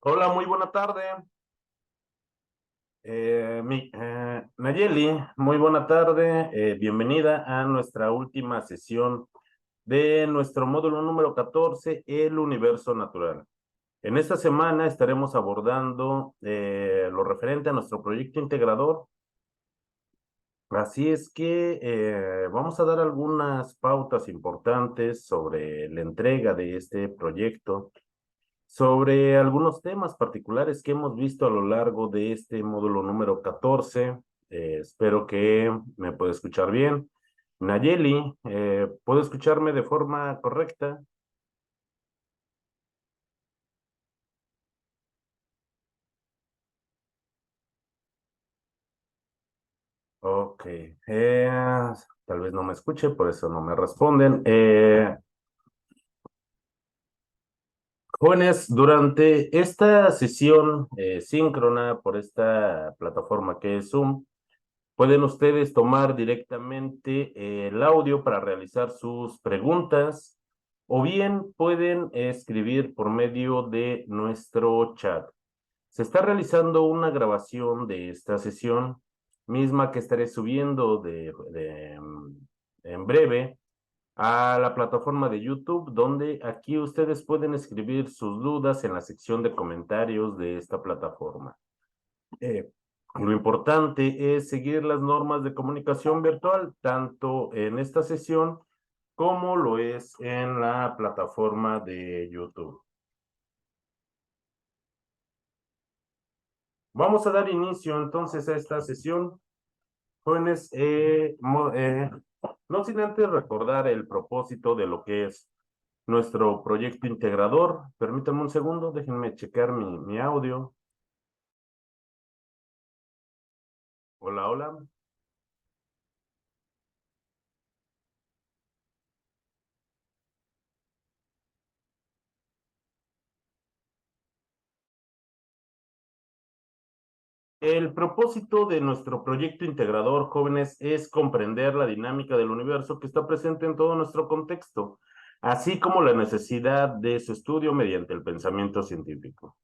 Hola, muy buena tarde. Nayeli, muy buena tarde. Bienvenida a nuestra última sesión de nuestro módulo número 14, el universo natural. En esta semana estaremos abordando lo referente a nuestro proyecto integrador. Así es que vamos a dar algunas pautas importantes sobre la entrega de este proyecto, sobre algunos temas particulares que hemos visto a lo largo de este módulo número 14. Espero que me pueda escuchar bien. Nayeli, ¿puedo escucharme de forma correcta? Ok. Tal vez no me escuche, por eso no me responden. Jóvenes, durante esta sesión síncrona por esta plataforma que es Zoom, pueden ustedes tomar directamente el audio para realizar sus preguntas o bien pueden escribir por medio de nuestro chat. Se está realizando una grabación de esta sesión, misma que estaré subiendo en breve a la plataforma de YouTube, donde aquí ustedes pueden escribir sus dudas en la sección de comentarios de esta plataforma. Eh, lo importante es seguir las normas de comunicación virtual, tanto en esta sesión como lo es en la plataforma de YouTube. Vamos a dar inicio entonces a esta sesión, jóvenes, no sin antes recordar el propósito de lo que es nuestro proyecto integrador. Permítanme un segundo, déjenme checar mi audio. Hola, hola. El propósito de nuestro proyecto integrador, jóvenes, es comprender la dinámica del universo que está presente en todo nuestro contexto, así como la necesidad de su estudio mediante el pensamiento científico.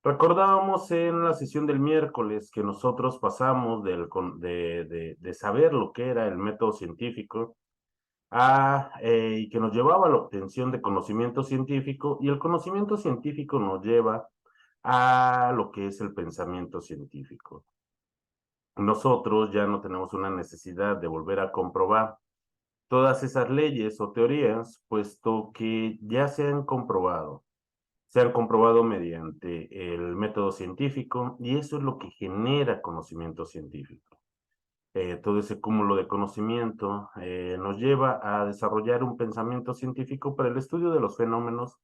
Recordábamos en la sesión del miércoles que nosotros pasamos de saber lo que era el método científico y que nos llevaba a la obtención de conocimiento científico, y el conocimiento científico nos lleva a lo que es el pensamiento científico. Nosotros ya no tenemos una necesidad de volver a comprobar todas esas leyes o teorías, puesto que ya se han comprobado mediante el método científico, y eso es lo que genera conocimiento científico. Todo ese cúmulo de conocimiento nos lleva a desarrollar un pensamiento científico para el estudio de los fenómenos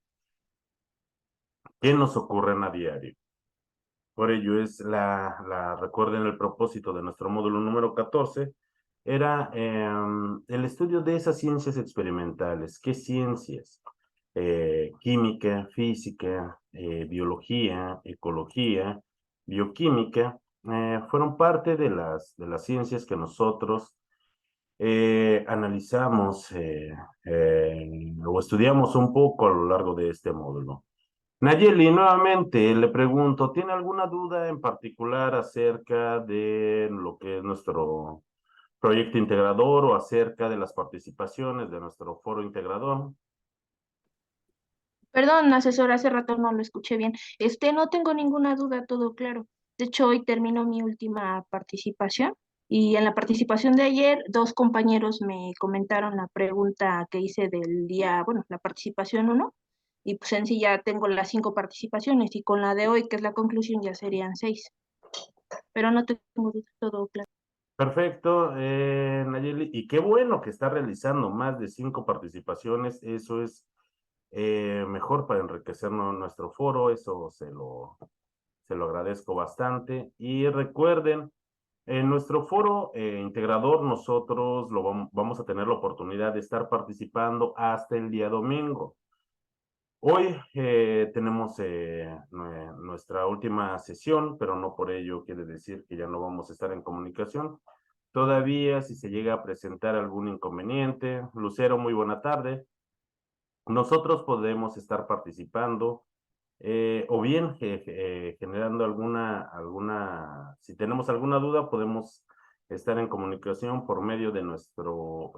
que nos ocurren a diario. Por ello recuerden, el propósito de nuestro módulo número 14 era el estudio de esas ciencias experimentales. ¿Qué ciencias? Química, física, biología, ecología, bioquímica, fueron parte de las ciencias que nosotros analizamos o estudiamos un poco a lo largo de este módulo. Nayeli, nuevamente le pregunto, ¿tiene alguna duda en particular acerca de lo que es nuestro proyecto integrador o acerca de las participaciones de nuestro foro integrador? Perdón, asesor, hace rato no lo escuché bien. No tengo ninguna duda, todo claro. De hecho, hoy terminó mi última participación y en la participación de ayer, dos compañeros me comentaron la pregunta que hice del día, bueno, la participación uno, y pues en sí ya tengo las 5 participaciones y con la de hoy, que es la conclusión, ya serían 6. Pero no tengo duda, todo claro. Perfecto, Nayeli, y qué bueno que está realizando más de 5 participaciones. Eso es mejor para enriquecer nuestro foro, eso se lo agradezco bastante. Y recuerden, en nuestro foro integrador nosotros vamos a tener la oportunidad de estar participando hasta el día domingo. Hoy tenemos nuestra última sesión, pero no por ello quiere decir que ya no vamos a estar en comunicación. Todavía, si se llega a presentar algún inconveniente, Lucero, muy buena tarde. Nosotros podemos estar participando o bien generando si tenemos alguna duda, podemos estar en comunicación por medio de nuestro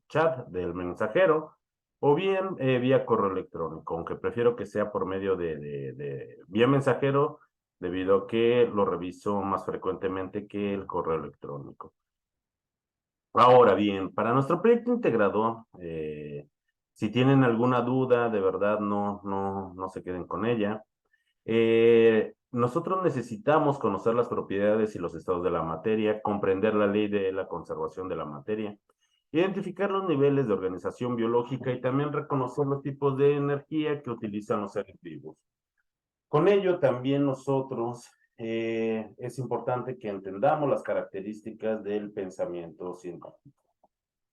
chat del mensajero, o bien vía correo electrónico, aunque prefiero que sea por medio de vía mensajero, debido a que lo reviso más frecuentemente que el correo electrónico. Ahora bien, para nuestro proyecto integrador, si tienen alguna duda, de verdad no se queden con ella. Nosotros necesitamos conocer las propiedades y los estados de la materia, comprender la ley de la conservación de la materia, identificar los niveles de organización biológica y también reconocer los tipos de energía que utilizan los seres vivos. Con ello también nosotros es importante que entendamos las características del pensamiento científico.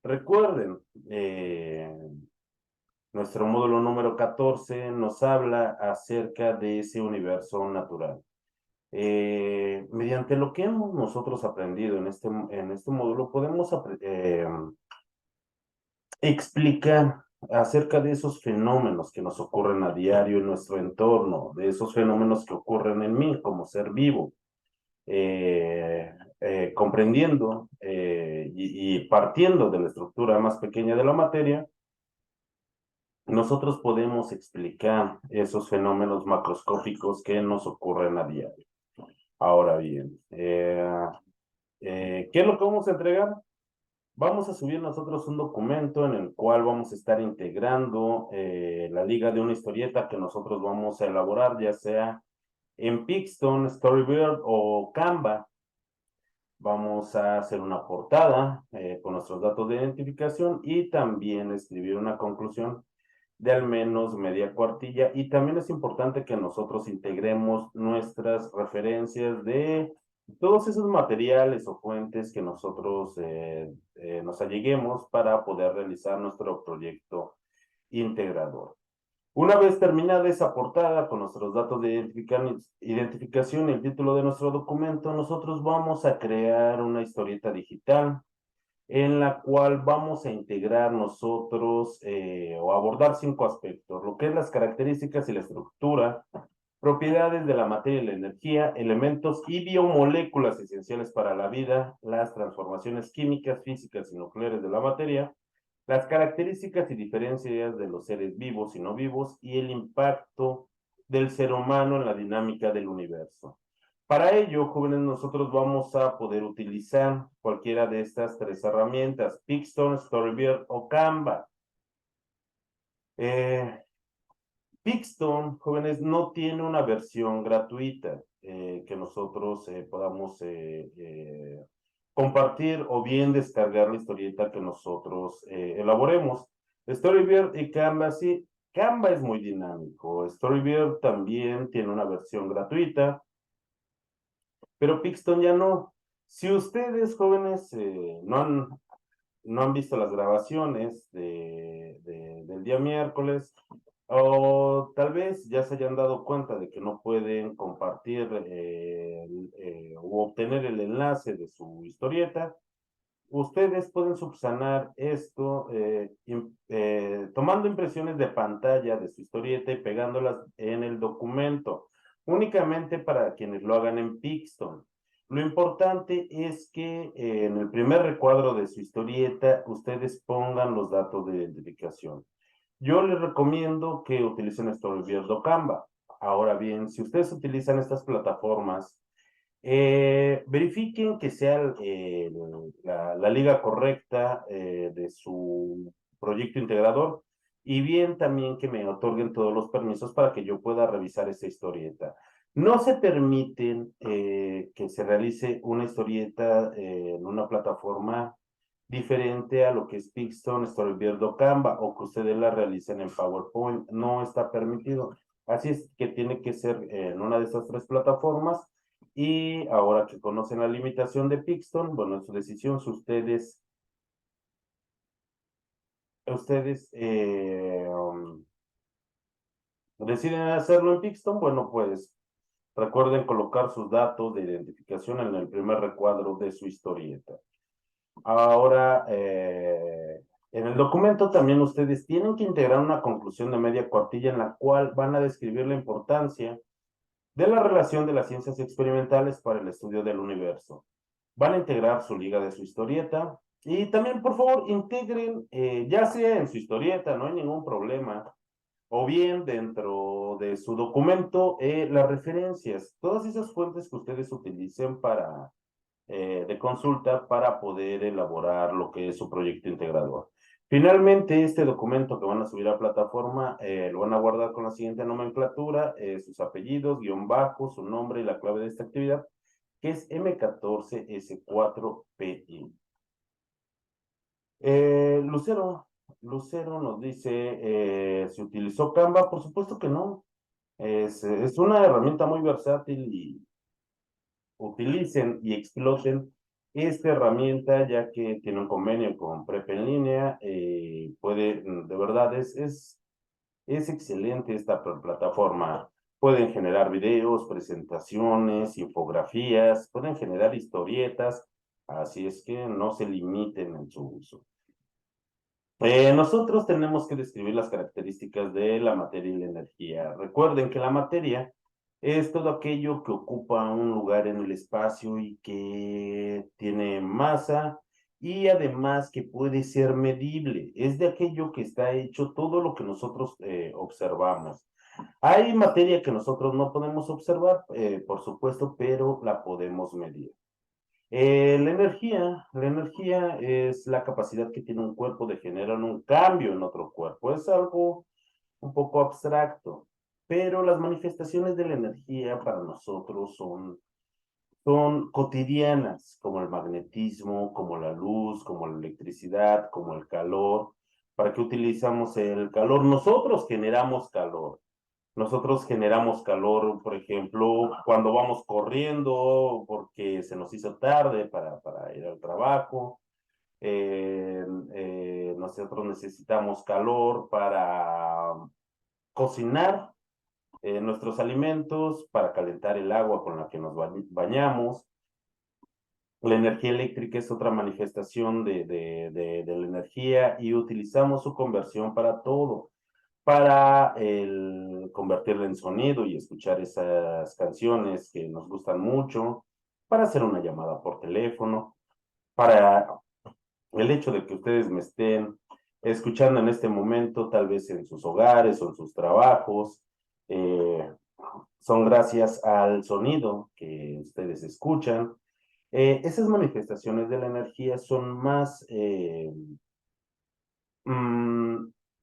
Recuerden, nuestro módulo número 14 nos habla acerca de ese universo natural. Mediante lo que hemos nosotros aprendido en este módulo, podemos explicar acerca de esos fenómenos que nos ocurren a diario en nuestro entorno, de esos fenómenos que ocurren en mí como ser vivo, comprendiendo y partiendo de la estructura más pequeña de la materia, nosotros podemos explicar esos fenómenos macroscópicos que nos ocurren a diario. Ahora bien, ¿qué es lo que vamos a entregar? Vamos a subir nosotros un documento en el cual vamos a estar integrando la liga de una historieta que nosotros vamos a elaborar, ya sea en Pixton, Storyboard o Canva. Vamos a hacer una portada con nuestros datos de identificación y también escribir una conclusión de al menos media cuartilla. Y también es importante que nosotros integremos nuestras referencias de todos esos materiales o fuentes que nosotros nos alleguemos para poder realizar nuestro proyecto integrador. Una vez terminada esa portada con nuestros datos de identificación y el título de nuestro documento, nosotros vamos a crear una historieta digital en la cual vamos a integrar nosotros o abordar 5 aspectos, lo que es las características y la estructura, propiedades de la materia y la energía, elementos y biomoléculas esenciales para la vida, las transformaciones químicas, físicas y nucleares de la materia, las características y diferencias de los seres vivos y no vivos y el impacto del ser humano en la dinámica del universo. Para ello, jóvenes, nosotros vamos a poder utilizar cualquiera de estas 3 herramientas, Pixton, Storyboard o Canva. Pixton, jóvenes, no tiene una versión gratuita que nosotros podamos compartir o bien descargar la historieta que nosotros elaboremos. Storyboard y Canva, sí, Canva es muy dinámico. Storyboard también tiene una versión gratuita, pero Pixton ya no. Si ustedes, jóvenes, no han visto las grabaciones del día miércoles, o tal vez ya se hayan dado cuenta de que no pueden compartir o obtener el enlace de su historieta, ustedes pueden subsanar esto tomando impresiones de pantalla de su historieta y pegándolas en el documento, únicamente para quienes lo hagan en Pixton. Lo importante es que en el primer recuadro de su historieta ustedes pongan los datos de identificación. Yo les recomiendo que utilicen Storyboard o Canva. Ahora bien, si ustedes utilizan estas plataformas, verifiquen que sea la liga correcta de su proyecto integrador y bien también que me otorguen todos los permisos para que yo pueda revisar esa historieta. No se permiten que se realice una historieta en una plataforma diferente a lo que es Pixton, Storyboard o Canva, o que ustedes la realicen en PowerPoint. No está permitido. Así es que tiene que ser en una de estas 3 plataformas. Y ahora que conocen la limitación de Pixton, bueno, es su decisión. Si ustedes deciden hacerlo en Pixton, bueno, pues recuerden colocar sus datos de identificación en el primer recuadro de su historieta. Ahora, En el documento también ustedes tienen que integrar una conclusión de media cuartilla en la cual van a describir la importancia de la relación de las ciencias experimentales para el estudio del universo. Van a integrar su liga de su historieta y también, por favor, integren, ya sea en su historieta, no hay ningún problema, o bien dentro de su documento, las referencias, todas esas fuentes que ustedes utilicen para de consulta para poder elaborar lo que es su proyecto integrador. Finalmente, este documento que van a subir a plataforma lo van a guardar con la siguiente nomenclatura, sus apellidos, guión bajo, su nombre y la clave de esta actividad, que es M14S4PI. Lucero nos dice, ¿se utilizó Canva? Por supuesto que no. Es una herramienta muy versátil y utilicen y exploten esta herramienta ya que tiene un convenio con Prep en línea, de verdad, es excelente esta plataforma. Pueden generar videos, presentaciones, infografías, pueden generar historietas, así es que no se limiten en su uso. Nosotros tenemos que describir las características de la materia y la energía. Recuerden que la materia es todo aquello que ocupa un lugar en el espacio y que tiene masa y además que puede ser medible. Es de aquello que está hecho todo lo que nosotros observamos. Hay materia que nosotros no podemos observar, por supuesto, pero la podemos medir. La energía es la capacidad que tiene un cuerpo de generar un cambio en otro cuerpo. Es algo un poco abstracto, pero las manifestaciones de la energía para nosotros son cotidianas, como el magnetismo, como la luz, como la electricidad, como el calor. ¿Para qué utilizamos el calor? Nosotros generamos calor, por ejemplo, cuando vamos corriendo porque se nos hizo tarde para ir al trabajo. Nosotros necesitamos calor para cocinar nuestros alimentos, para calentar el agua con la que nos bañamos. La energía eléctrica es otra manifestación de la energía y utilizamos su conversión para todo, para convertirla en sonido y escuchar esas canciones que nos gustan mucho, para hacer una llamada por teléfono, para el hecho de que ustedes me estén escuchando en este momento, tal vez en sus hogares o en sus trabajos, eh, son gracias al sonido que ustedes escuchan. Esas manifestaciones de la energía mm,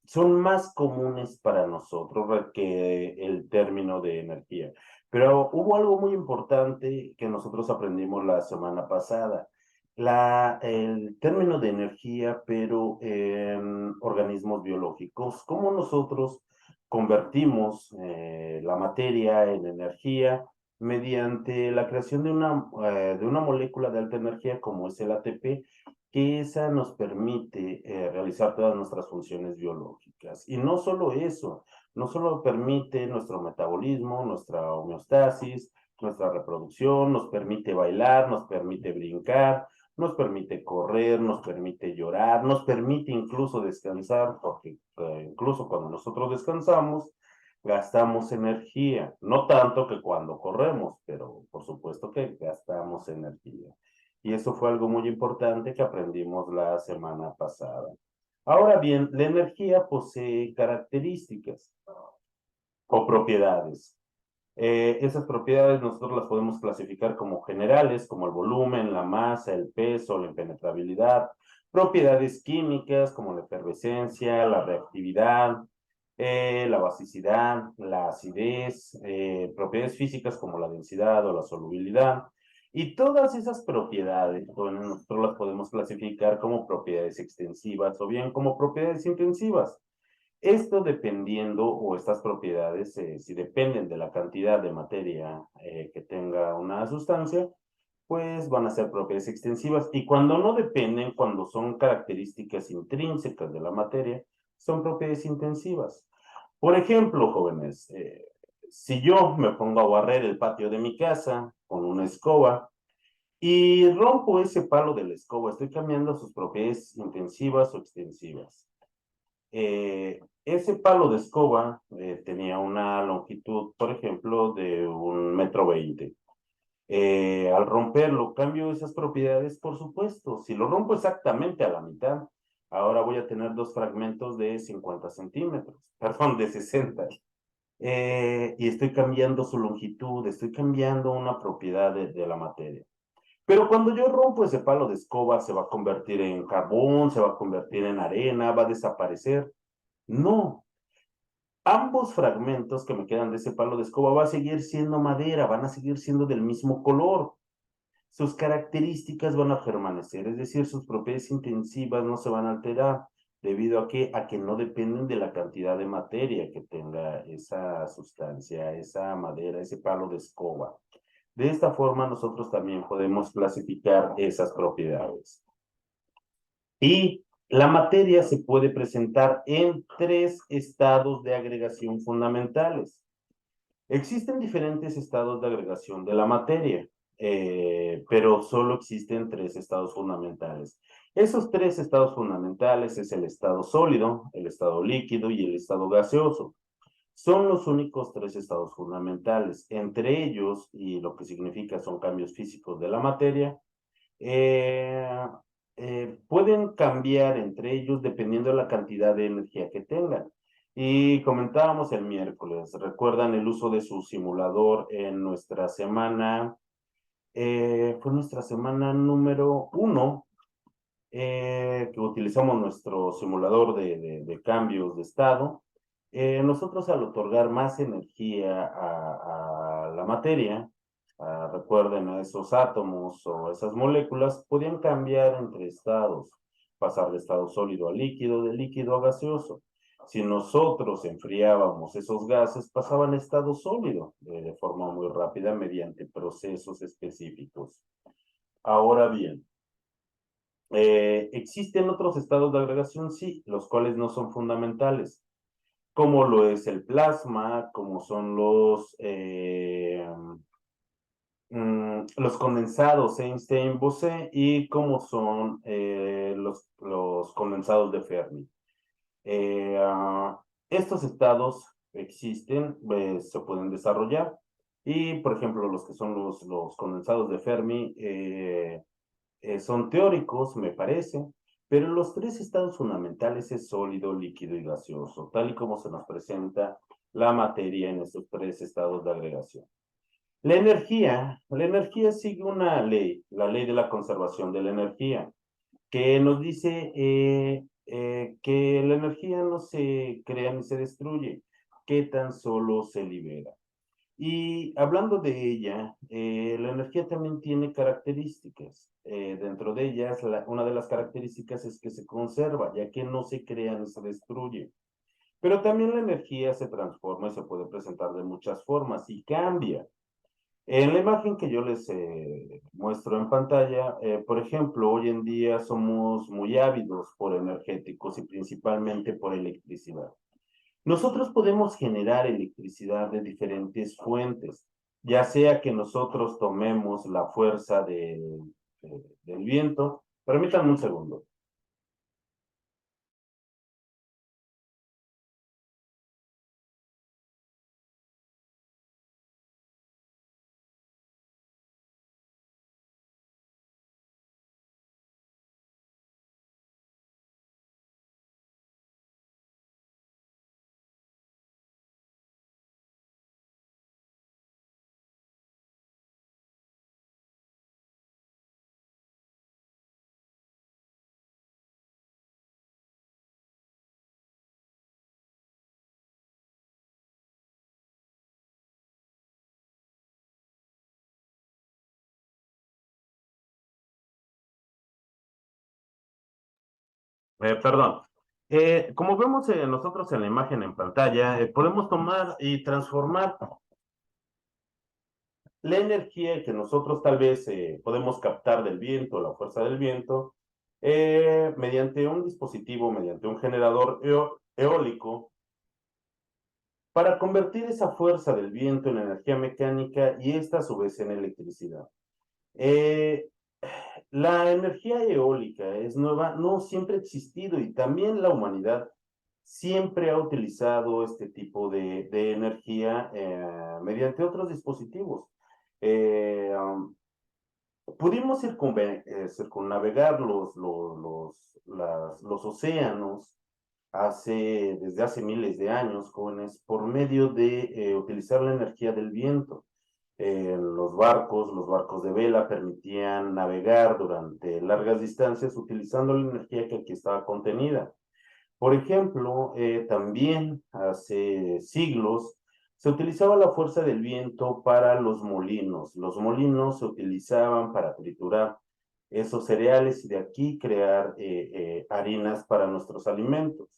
son más comunes para nosotros que el término de energía. Pero hubo algo muy importante que nosotros aprendimos la semana pasada. El término de energía, pero en organismos biológicos. ¿Cómo nosotros convertimos la materia en energía mediante la creación de una molécula de alta energía como es el ATP, que esa nos permite realizar todas nuestras funciones biológicas? Y no solo eso, no solo permite nuestro metabolismo, nuestra homeostasis, nuestra reproducción, nos permite bailar, nos permite brincar, nos permite correr, nos permite llorar, nos permite incluso descansar, porque incluso cuando nosotros descansamos, gastamos energía, no tanto que cuando corremos, pero por supuesto que gastamos energía. Y eso fue algo muy importante que aprendimos la semana pasada. Ahora bien, la energía posee características o propiedades. Esas propiedades nosotros las podemos clasificar como generales, como el volumen, la masa, el peso, la impenetrabilidad. Propiedades químicas como la efervescencia, la reactividad, la basicidad, la acidez, propiedades físicas como la densidad o la solubilidad. Y todas esas propiedades, bueno, nosotros las podemos clasificar como propiedades extensivas o bien como propiedades intensivas. Esto dependiendo, o estas propiedades, si dependen de la cantidad de materia que tenga una sustancia, pues van a ser propiedades extensivas. Y cuando no dependen, cuando son características intrínsecas de la materia, son propiedades intensivas. Por ejemplo, jóvenes, si yo me pongo a barrer el patio de mi casa con una escoba y rompo ese palo de la escoba, estoy cambiando sus propiedades intensivas o extensivas. Ese palo de escoba tenía una longitud, por ejemplo, de 1,20 m. Al romperlo, cambio esas propiedades, por supuesto. Si lo rompo exactamente a la mitad, ahora voy a tener dos fragmentos de 50 centímetros, perdón, de 60. Y estoy cambiando su longitud, estoy cambiando una propiedad de la materia. Pero cuando yo rompo ese palo de escoba, se va a convertir en carbón, se va a convertir en arena, va a desaparecer. No, ambos fragmentos que me quedan de ese palo de escoba va a seguir siendo madera, van a seguir siendo del mismo color. Sus características van a permanecer, es decir, sus propiedades intensivas no se van a alterar, debido a que no dependen de la cantidad de materia que tenga esa sustancia, esa madera, ese palo de escoba. De esta forma, nosotros también podemos clasificar esas propiedades. Y la materia se puede presentar en 3 estados de agregación fundamentales. Existen diferentes estados de agregación de la materia, pero solo existen 3 estados fundamentales. Esos 3 estados fundamentales es el estado sólido, el estado líquido y el estado gaseoso. Son los únicos 3 estados fundamentales. Entre ellos, y lo que significa son cambios físicos de la materia, eh, pueden cambiar entre ellos dependiendo de la cantidad de energía que tengan. Y comentábamos el miércoles, ¿recuerdan el uso de su simulador en nuestra semana? Fue nuestra semana número 1, que utilizamos nuestro simulador de cambios de estado. Nosotros al otorgar más energía a la materia, recuerden, a esos átomos o esas moléculas, podían cambiar entre estados, pasar de estado sólido a líquido, de líquido a gaseoso. Si nosotros enfriábamos esos gases, pasaban a estado sólido de forma muy rápida mediante procesos específicos. Ahora bien, ¿existen otros estados de agregación? Sí, los cuales no son fundamentales, como lo es el plasma, como son los condensados Einstein-Bose y como son los condensados de Fermi. Estos estados existen, se pueden desarrollar y, por ejemplo, los que son los condensados de Fermi son teóricos, me parece, pero los 3 estados fundamentales es sólido, líquido y gaseoso, tal y como se nos presenta la materia en estos 3 estados de agregación. La energía sigue una ley, la ley de la conservación de la energía, que nos dice que la energía no se crea ni se destruye, que tan solo se libera. Y hablando de ella, la energía también tiene características. Dentro de ellas, una de las características es que se conserva, ya que no se crea ni se destruye. Pero también la energía se transforma y se puede presentar de muchas formas y cambia. En la imagen que yo les muestro en pantalla, por ejemplo, hoy en día somos muy ávidos por energéticos y principalmente por electricidad. Nosotros podemos generar electricidad de diferentes fuentes, ya sea que nosotros tomemos la fuerza del viento. Permítanme un segundo. Perdón. Como vemos nosotros en la imagen en pantalla, podemos tomar y transformar la energía que nosotros tal vez podemos captar del viento, la fuerza del viento, mediante un dispositivo, mediante un generador eólico, para convertir esa fuerza del viento en energía mecánica y esta a su vez en electricidad. La energía eólica es nueva, no siempre ha existido y también la humanidad siempre ha utilizado este tipo de energía mediante otros dispositivos. Um, pudimos circunnavegar los océanos desde hace miles de años, jóvenes, por medio de utilizar la energía del viento. Los barcos de vela permitían navegar durante largas distancias utilizando la energía que aquí estaba contenida. Por ejemplo, también hace siglos se utilizaba la fuerza del viento para los molinos. Los molinos se utilizaban para triturar esos cereales y de aquí crear harinas para nuestros alimentos.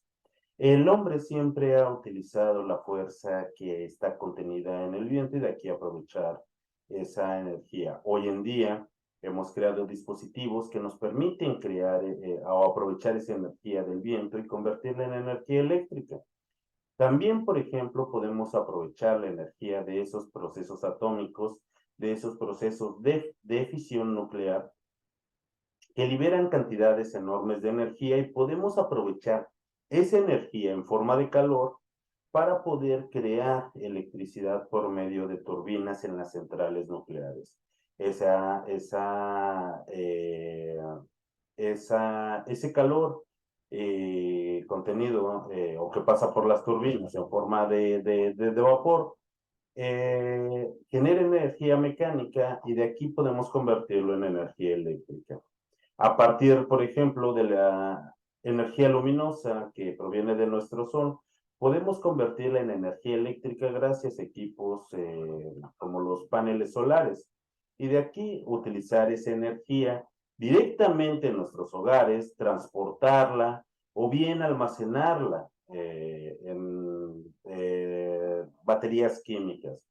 El hombre siempre ha utilizado la fuerza que está contenida en el viento y de aquí aprovechar esa energía. Hoy en día hemos creado dispositivos que nos permiten crear o aprovechar esa energía del viento y convertirla en energía eléctrica. También, por ejemplo, podemos aprovechar la energía de esos procesos atómicos, de esos procesos de fisión nuclear que liberan cantidades enormes de energía y podemos aprovechar esa energía en forma de calor para poder crear electricidad por medio de turbinas en las centrales nucleares. Esa, esa, eh, ese calor contenido o que pasa por las turbinas en forma de vapor genera energía mecánica y de aquí podemos convertirlo en energía eléctrica. A partir, por ejemplo, de la energía luminosa que proviene de nuestro sol, podemos convertirla en energía eléctrica gracias a equipos como los paneles solares. Y de aquí utilizar esa energía directamente en nuestros hogares, transportarla o bien almacenarla en baterías químicas.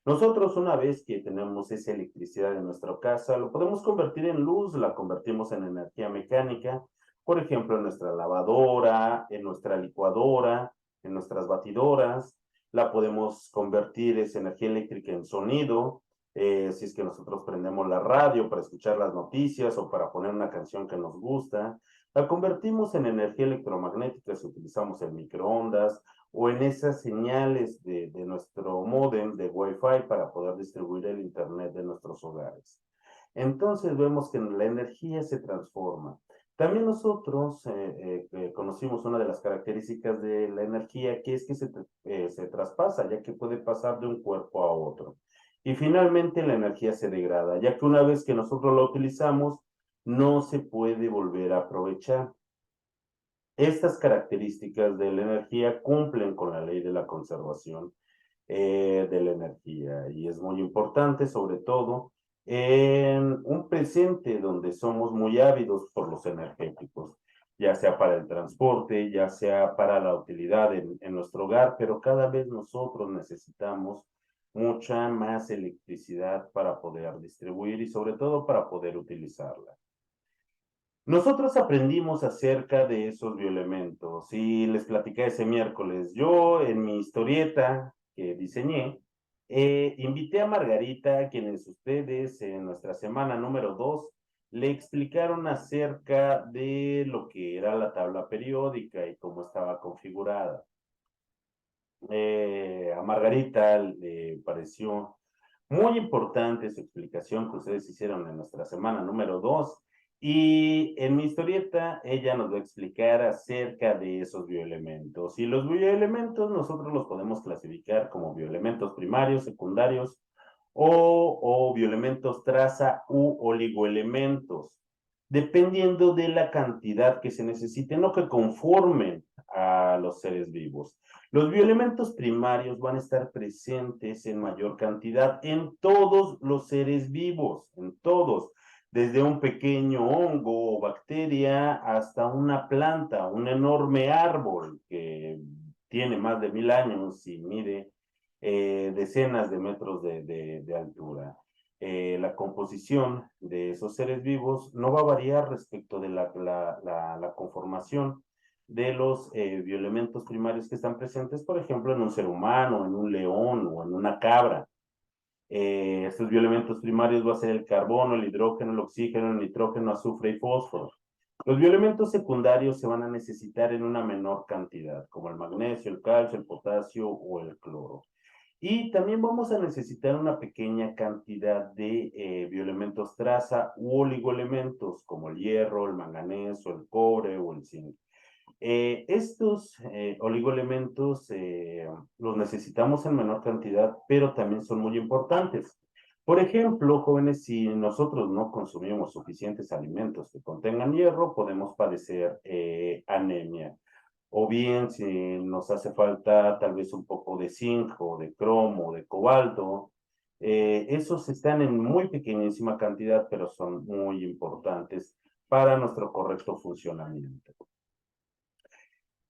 Nosotros una vez que tenemos esa electricidad en nuestra casa, lo podemos convertir en luz, la convertimos en energía mecánica, por ejemplo, en nuestra lavadora, en nuestra licuadora, en nuestras batidoras, la podemos convertir esa energía eléctrica en sonido, si es que nosotros prendemos la radio para escuchar las noticias o para poner una canción que nos gusta, la convertimos en energía electromagnética si utilizamos el microondas, o en esas señales de nuestro módem de Wi-Fi para poder distribuir el Internet de nuestros hogares. Entonces vemos que la energía se transforma. También nosotros conocimos una de las características de la energía, que es que se traspasa, ya que puede pasar de un cuerpo a otro. Y finalmente la energía se degrada, ya que una vez que nosotros la utilizamos, no se puede volver a aprovechar. Estas características de la energía cumplen con la ley de la conservación de la energía y es muy importante, sobre todo en un presente donde somos muy ávidos por los energéticos, ya sea para el transporte, ya sea para la utilidad en nuestro hogar, pero cada vez nosotros necesitamos mucha más electricidad para poder distribuir y sobre todo para poder utilizarla. Nosotros aprendimos acerca de esos bioelementos y les platicé ese miércoles. Yo en mi historieta que diseñé, invité a Margarita, a quienes ustedes en nuestra semana número 2 le explicaron acerca de lo que era la tabla periódica y cómo estaba configurada. A Margarita le pareció muy importante su explicación que ustedes hicieron en nuestra semana número 2 y en mi historieta ella nos va a explicar acerca de esos bioelementos. Y los bioelementos nosotros los podemos clasificar como bioelementos primarios, secundarios o bioelementos traza u oligoelementos, dependiendo de la cantidad que se necesite, no que conformen a los seres vivos. Los bioelementos primarios van a estar presentes en mayor cantidad en todos los seres vivos, en todos, desde un pequeño hongo o bacteria hasta una planta, un enorme árbol que tiene más de 1000 años y mide decenas de metros de altura. La composición de esos seres vivos no va a variar respecto de la conformación de los bioelementos primarios que están presentes, por ejemplo, en un ser humano, en un león o en una cabra. Estos bioelementos primarios va a ser el carbono, el hidrógeno, el oxígeno, el nitrógeno, azufre y fósforo. Los bioelementos secundarios se van a necesitar en una menor cantidad, como el magnesio, el calcio, el potasio o el cloro. Y también vamos a necesitar una pequeña cantidad de bioelementos traza u oligoelementos, como el hierro, el manganeso, el cobre o el zinc. Estos oligoelementos los necesitamos en menor cantidad, pero también son muy importantes. Por ejemplo, jóvenes, si nosotros no consumimos suficientes alimentos que contengan hierro, podemos padecer anemia. O bien, si nos hace falta tal vez un poco de zinc o de cromo o de cobalto, esos están en muy pequeñísima cantidad, pero son muy importantes para nuestro correcto funcionamiento.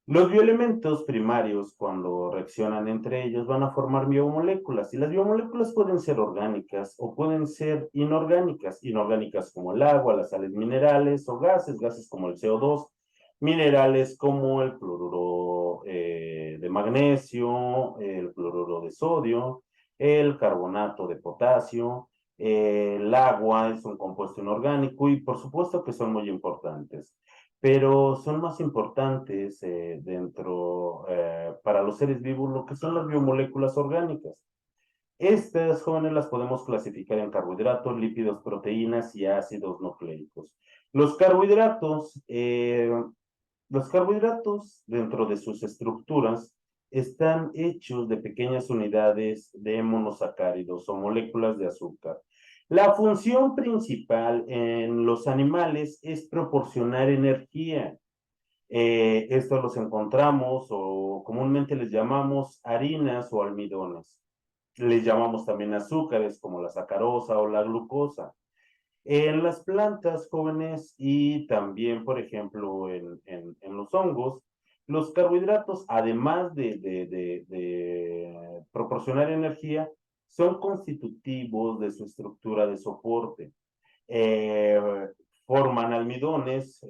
Los bioelementos primarios, cuando reaccionan entre ellos, van a formar biomoléculas, y las biomoléculas pueden ser orgánicas o pueden ser inorgánicas como el agua, las sales minerales o gases como el CO2, minerales como el cloruro de magnesio, el cloruro de sodio, el carbonato de potasio, el agua es un compuesto inorgánico y por supuesto que son muy importantes, pero son más importantes para los seres vivos lo que son las biomoléculas orgánicas. Estas, jóvenes, las podemos clasificar en carbohidratos, lípidos, proteínas y ácidos nucleicos. Los carbohidratos, eh, los carbohidratos dentro de sus estructuras están hechos de pequeñas unidades de monosacáridos o moléculas de azúcar. La función principal en los animales es proporcionar energía. Estos los encontramos o comúnmente les llamamos harinas o almidones. Les llamamos también azúcares como la sacarosa o la glucosa. En las plantas jóvenes y también, por ejemplo, en los hongos, los carbohidratos, además de proporcionar energía, son constitutivos de su estructura de soporte. Eh, Forman almidones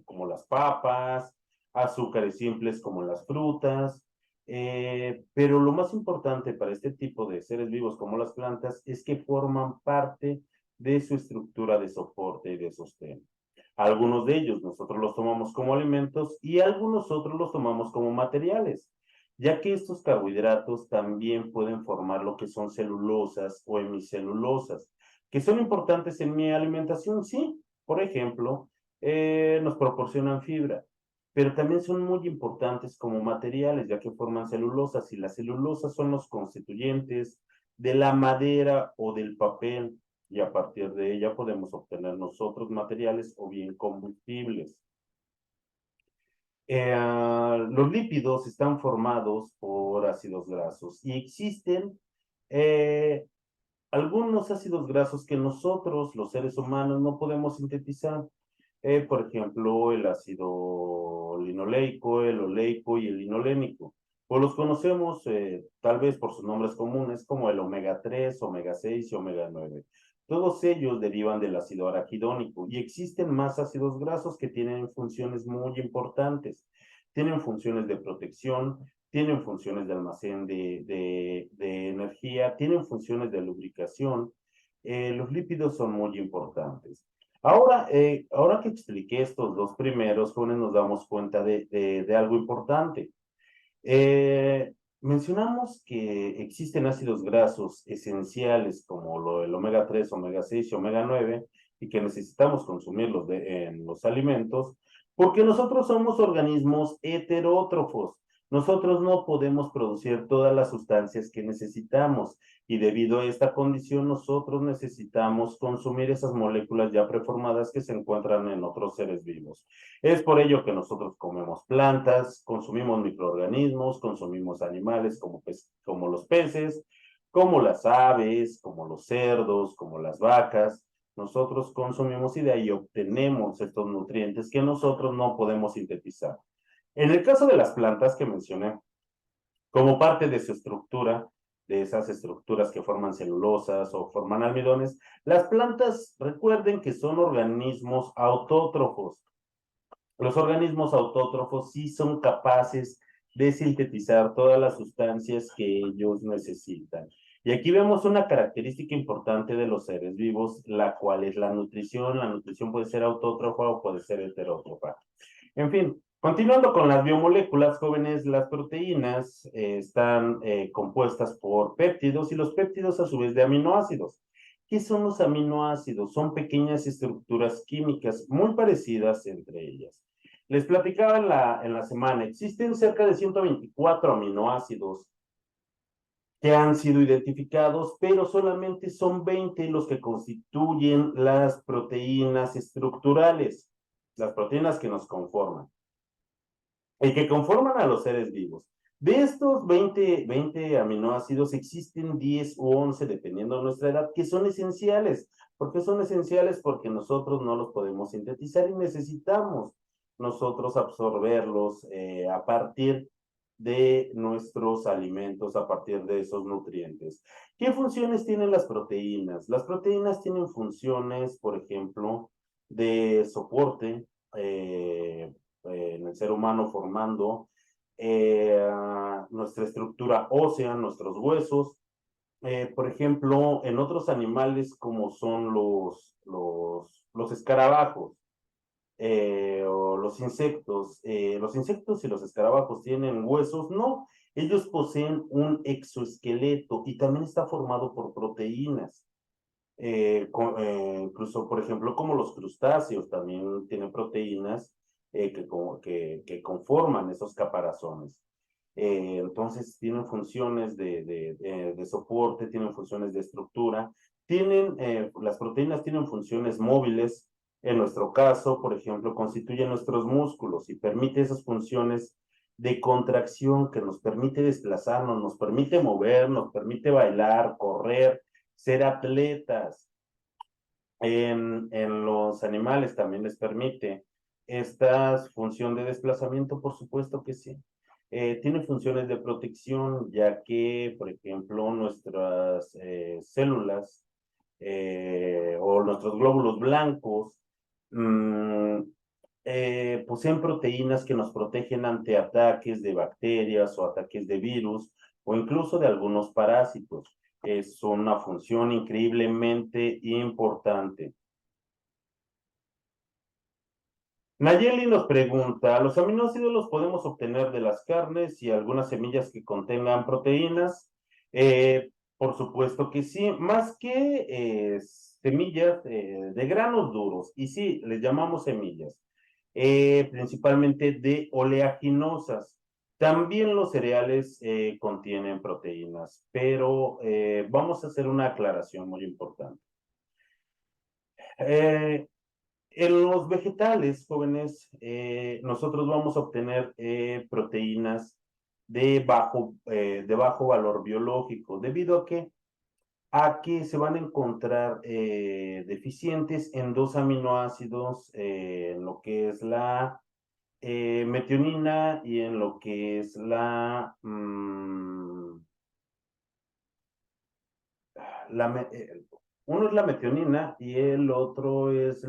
como las papas, azúcares simples como las frutas, pero lo más importante para este tipo de seres vivos como las plantas es que forman parte de su estructura de soporte y de sostén. Algunos de ellos nosotros los tomamos como alimentos y algunos otros los tomamos como materiales, ya que estos carbohidratos también pueden formar lo que son celulosas o hemicelulosas, que son importantes en mi alimentación, sí. Por ejemplo, nos proporcionan fibra, pero también son muy importantes como materiales, ya que forman celulosas, y las celulosas son los constituyentes de la madera o del papel, y a partir de ella podemos obtener nosotros materiales o bien combustibles. Los lípidos están formados por ácidos grasos y existen eh, algunos ácidos grasos que nosotros, los seres humanos, no podemos sintetizar. Por ejemplo, el ácido linoleico, el oleico y el linolénico. Pues los conocemos tal vez por sus nombres comunes como el omega 3, omega 6 y omega 9. Todos ellos derivan del ácido araquidónico y existen más ácidos grasos que tienen funciones muy importantes. Tienen funciones de protección, tienen funciones de almacén de energía, tienen funciones de lubricación. Los lípidos son muy importantes. Ahora que expliqué estos dos primeros, jóvenes, nos damos cuenta de algo importante. Eh, Mencionamos que existen ácidos grasos esenciales como el omega 3, omega 6 y omega 9 y que necesitamos consumirlos en los alimentos porque nosotros somos organismos heterótrofos. Nosotros no podemos producir todas las sustancias que necesitamos y debido a esta condición nosotros necesitamos consumir esas moléculas ya preformadas que se encuentran en otros seres vivos. Es por ello que nosotros comemos plantas, consumimos microorganismos, consumimos animales como los peces, como las aves, como los cerdos, como las vacas. Nosotros consumimos y de ahí obtenemos estos nutrientes que nosotros no podemos sintetizar. En el caso de las plantas que mencioné, como parte de su estructura, de esas estructuras que forman celulosas o forman almidones, las plantas, recuerden que son organismos autótrofos. Los organismos autótrofos sí son capaces de sintetizar todas las sustancias que ellos necesitan. Y aquí vemos una característica importante de los seres vivos, la cual es la nutrición. La nutrición puede ser autótrofa o puede ser heterótrofa. En fin, continuando con las biomoléculas jóvenes, las proteínas están compuestas por péptidos y los péptidos a su vez de aminoácidos. ¿Qué son los aminoácidos? Son pequeñas estructuras químicas muy parecidas entre ellas. Les platicaba en la semana, existen cerca de 124 aminoácidos que han sido identificados, pero solamente son 20 los que constituyen las proteínas estructurales, las proteínas que nos conforman y que conforman a los seres vivos. De estos 20 aminoácidos existen 10 u 11, dependiendo de nuestra edad, que son esenciales. ¿Por qué son esenciales? Porque nosotros no los podemos sintetizar y necesitamos nosotros absorberlos a partir de nuestros alimentos, a partir de esos nutrientes. ¿Qué funciones tienen las proteínas? Las proteínas tienen funciones, por ejemplo, de soporte, en el ser humano formando nuestra estructura ósea, nuestros huesos. Por ejemplo, en otros animales como son los escarabajos o los insectos y los escarabajos tienen huesos, no, ellos poseen un exoesqueleto y también está formado por proteínas. Incluso, por ejemplo, como los crustáceos también tienen proteínas que conforman esos caparazones. Entonces, tienen funciones de soporte, tienen funciones de estructura, las proteínas tienen funciones móviles. En nuestro caso, por ejemplo, constituyen nuestros músculos y permite esas funciones de contracción que nos permite desplazarnos, nos permite mover, nos permite bailar, correr, ser atletas. En los animales también les permite esta función de desplazamiento, por supuesto que sí. Tiene funciones de protección, ya que, por ejemplo, nuestras células o nuestros glóbulos blancos mmm, poseen proteínas que nos protegen ante ataques de bacterias o ataques de virus o incluso de algunos parásitos. Es una función increíblemente importante. Nayeli nos pregunta, ¿los aminoácidos los podemos obtener de las carnes y algunas semillas que contengan proteínas? Por supuesto que sí, más que semillas de granos duros, y sí, les llamamos semillas, principalmente de oleaginosas. También los cereales contienen proteínas, pero vamos a hacer una aclaración muy importante. En los vegetales, jóvenes, nosotros vamos a obtener proteínas de bajo valor biológico, debido a que se van a encontrar deficientes en dos aminoácidos, en lo que es la metionina y en lo que es la uno es la metionina y el otro es se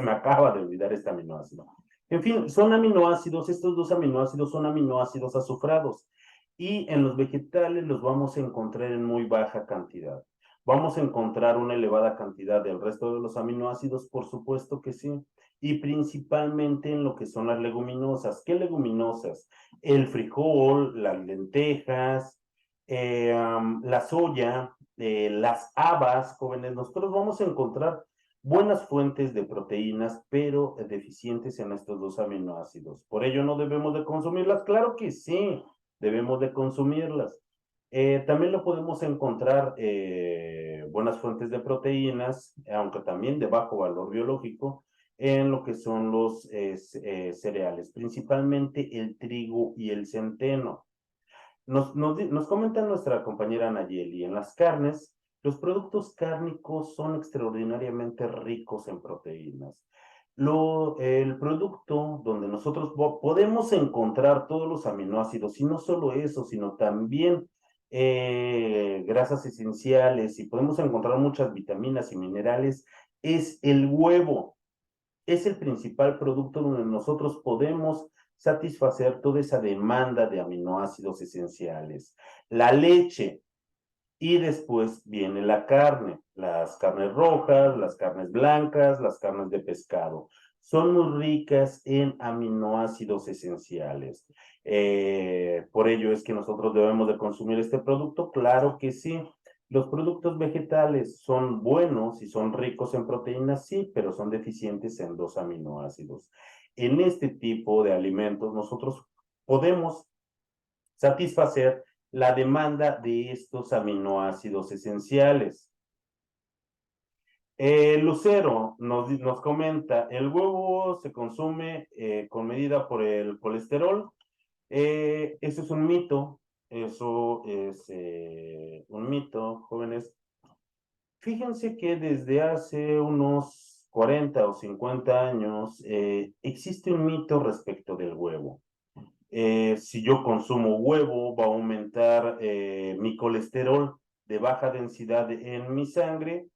me acaba de olvidar este aminoácido. En fin, son aminoácidos, estos dos aminoácidos son aminoácidos azufrados y en los vegetales los vamos a encontrar en muy baja cantidad. ¿Vamos a encontrar una elevada cantidad del resto de los aminoácidos? Por supuesto que sí. Y principalmente en lo que son las leguminosas. ¿Qué leguminosas? El frijol, las lentejas, la soya, las habas, jóvenes. Nosotros vamos a encontrar buenas fuentes de proteínas, pero deficientes en estos dos aminoácidos. Por ello no debemos de consumirlas. Claro que sí, debemos de consumirlas. También lo podemos encontrar buenas fuentes de proteínas, aunque también de bajo valor biológico, en lo que son los cereales, principalmente el trigo y el centeno. Nos comenta nuestra compañera Nayeli, en las carnes, los productos cárnicos son extraordinariamente ricos en proteínas. El producto donde nosotros podemos encontrar todos los aminoácidos, y no solo eso, sino también grasas esenciales, y podemos encontrar muchas vitaminas y minerales, es el huevo. Es el principal producto donde nosotros podemos satisfacer toda esa demanda de aminoácidos esenciales. La leche, y después viene la carne, las carnes rojas, las carnes blancas, las carnes de pescado. Son muy ricas en aminoácidos esenciales. Por ello es que nosotros debemos de consumir este producto. Claro que sí. Los productos vegetales son buenos y son ricos en proteínas, sí, pero son deficientes en dos aminoácidos. En este tipo de alimentos nosotros podemos satisfacer la demanda de estos aminoácidos esenciales. Lucero nos comenta, el huevo se consume con medida por el colesterol. Eso es un mito, eso es un mito, jóvenes. Fíjense que desde hace unos 40 o 50 años existe un mito respecto del huevo. Si yo consumo huevo, va a aumentar mi colesterol de baja densidad en mi sangre.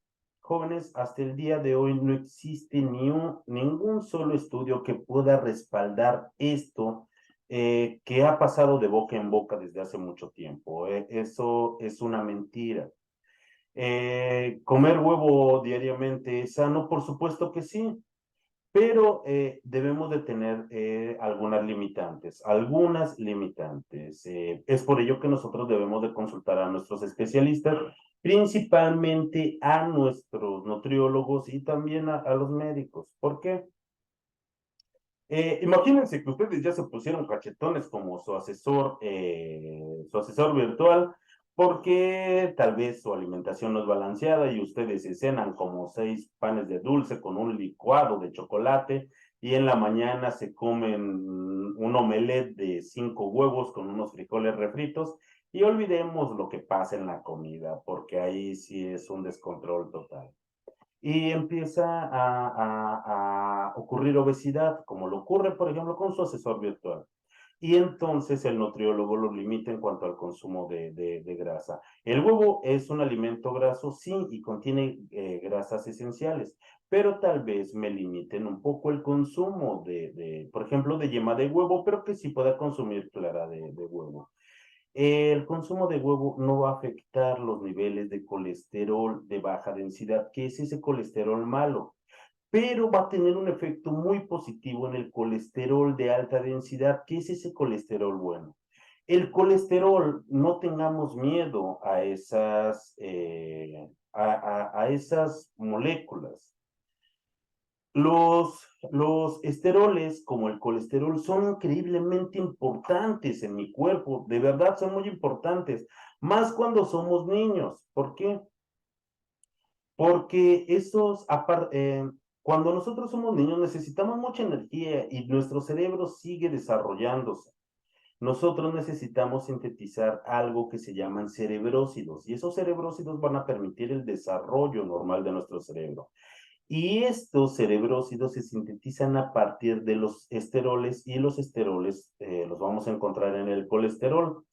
Jóvenes, hasta el día de hoy no existe ningún solo estudio que pueda respaldar esto que ha pasado de boca en boca desde hace mucho tiempo. Eso es una mentira. ¿Comer huevo diariamente es sano? Por supuesto que sí, pero debemos de tener algunas limitantes. Es por ello que nosotros debemos de consultar a nuestros especialistas, principalmente a nuestros nutriólogos y también a los médicos. ¿Por qué? Imagínense que ustedes ya se pusieron cachetones como su asesor virtual, porque tal vez su alimentación no es balanceada y ustedes se cenan como 6 panes de dulce con un licuado de chocolate y en la mañana se comen un omelette de 5 huevos con unos frijoles refritos y olvidemos lo que pasa en la comida, porque ahí sí es un descontrol total y empieza a ocurrir obesidad, como lo ocurre, por ejemplo, con su asesor virtual. Y entonces el nutriólogo lo limita en cuanto al consumo de grasa. El huevo es un alimento graso, sí, y contiene grasas esenciales, pero tal vez me limiten un poco el consumo por ejemplo, de yema de huevo, pero que sí pueda consumir clara de huevo. El consumo de huevo no va a afectar los niveles de colesterol de baja densidad, que es ese colesterol malo, pero va a tener un efecto muy positivo en el colesterol de alta densidad, que es ese colesterol bueno. El colesterol, no tengamos miedo a esas moléculas. Los esteroles, como el colesterol, son increíblemente importantes en mi cuerpo, de verdad son muy importantes, más cuando somos niños. ¿Por qué? Porque cuando nosotros somos niños necesitamos mucha energía y nuestro cerebro sigue desarrollándose. Nosotros necesitamos sintetizar algo que se llaman cerebrócidos y esos cerebrócidos van a permitir el desarrollo normal de nuestro cerebro. Y estos cerebrócidos se sintetizan a partir de los esteroles y los esteroles los vamos a encontrar en el colesterol.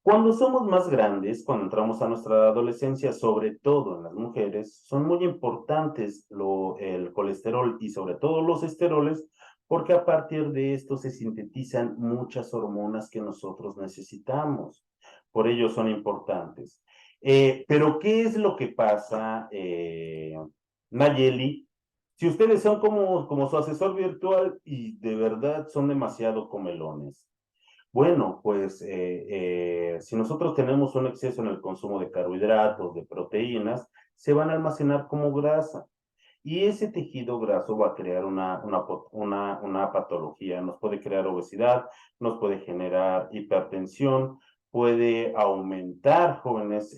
Cuando somos más grandes, cuando entramos a nuestra adolescencia, sobre todo en las mujeres, son muy importantes el colesterol y sobre todo los esteroles, porque a partir de esto se sintetizan muchas hormonas que nosotros necesitamos. Por ello son importantes. Pero, ¿qué es lo que pasa, Nayeli? Si ustedes son como su asesor virtual y de verdad son demasiado comelones. Bueno, pues si nosotros tenemos un exceso en el consumo de carbohidratos, de proteínas, se van a almacenar como grasa. Y ese tejido graso va a crear una patología, nos puede crear obesidad, nos puede generar hipertensión, puede aumentar, jóvenes,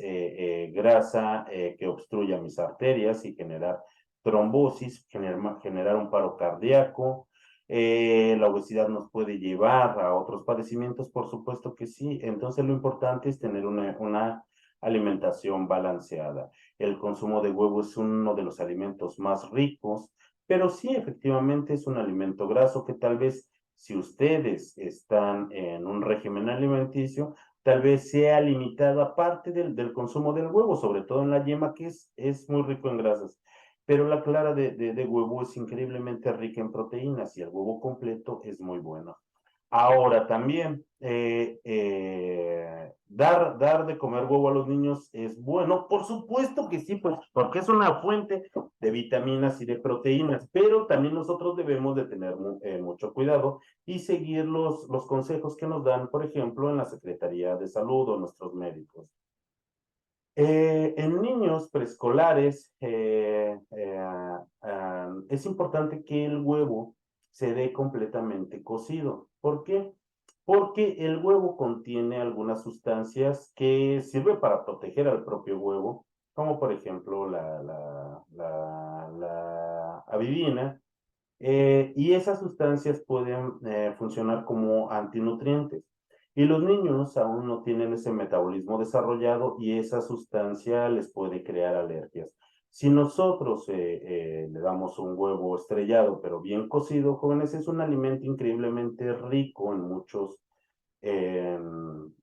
grasa que obstruya mis arterias y generar trombosis, generar un paro cardíaco. La obesidad nos puede llevar a otros padecimientos, por supuesto que sí. Entonces lo importante es tener una alimentación balanceada. El consumo de huevo es uno de los alimentos más ricos, pero sí, efectivamente es un alimento graso que tal vez si ustedes están en un régimen alimenticio, tal vez sea limitada parte del consumo del huevo, sobre todo en la yema, que es muy rico en grasas. Pero la clara de huevo es increíblemente rica en proteínas y el huevo completo es muy bueno. Ahora también, dar de comer huevo a los niños es bueno, por supuesto que sí, pues, porque es una fuente de vitaminas y de proteínas, pero también nosotros debemos de tener mucho cuidado y seguir los consejos que nos dan, por ejemplo, en la Secretaría de Salud o nuestros médicos. En niños preescolares es importante que el huevo se dé completamente cocido. ¿Por qué? Porque el huevo contiene algunas sustancias que sirven para proteger al propio huevo, como por ejemplo la avidina, y esas sustancias pueden funcionar como antinutrientes. Y los niños aún no tienen ese metabolismo desarrollado y esa sustancia les puede crear alergias. Si nosotros le damos un huevo estrellado, pero bien cocido, jóvenes, es un alimento increíblemente rico en muchos, en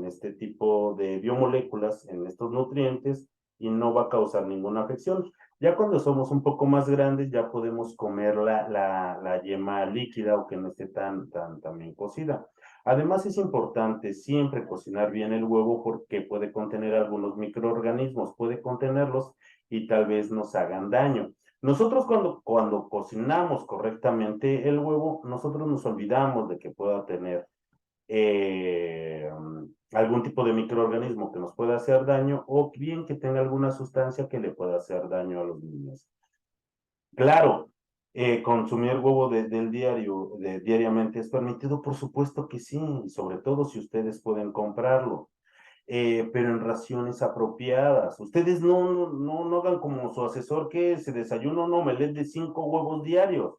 este tipo de biomoléculas, en estos nutrientes, y no va a causar ninguna afección. Ya cuando somos un poco más grandes, ya podemos comer la yema líquida o que no esté tan bien cocida. Además, es importante siempre cocinar bien el huevo porque puede contener algunos microorganismos, puede contenerlos y tal vez nos hagan daño. Nosotros cuando cocinamos correctamente el huevo, nosotros nos olvidamos de que pueda tener eh, algún tipo de microorganismo que nos pueda hacer daño o bien que tenga alguna sustancia que le pueda hacer daño a los niños. Claro, consumir huevo del diariamente es permitido, por supuesto que sí, sobre todo si ustedes pueden comprarlo, pero en raciones apropiadas. Ustedes no hagan como su asesor que se desayuna un omelette de 5 huevos diarios.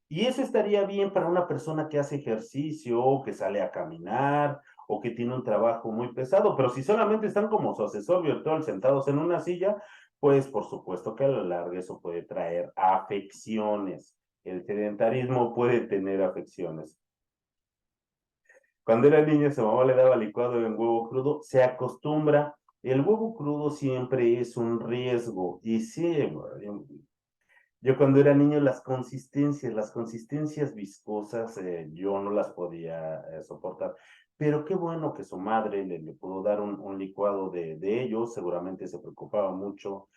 Y eso estaría bien para una persona que hace ejercicio, o que sale a caminar, o que tiene un trabajo muy pesado. Pero si solamente están como su asesor virtual sentados en una silla, pues por supuesto que a la larga eso puede traer afecciones. El sedentarismo puede tener afecciones. Cuando era niño, su mamá le daba licuado en huevo crudo, se acostumbra. El huevo crudo siempre es un riesgo. Y sí, yo cuando era niño, las consistencias viscosas, yo no las podía soportar. Pero qué bueno que su madre le pudo dar un licuado de ellos. Seguramente se preocupaba mucho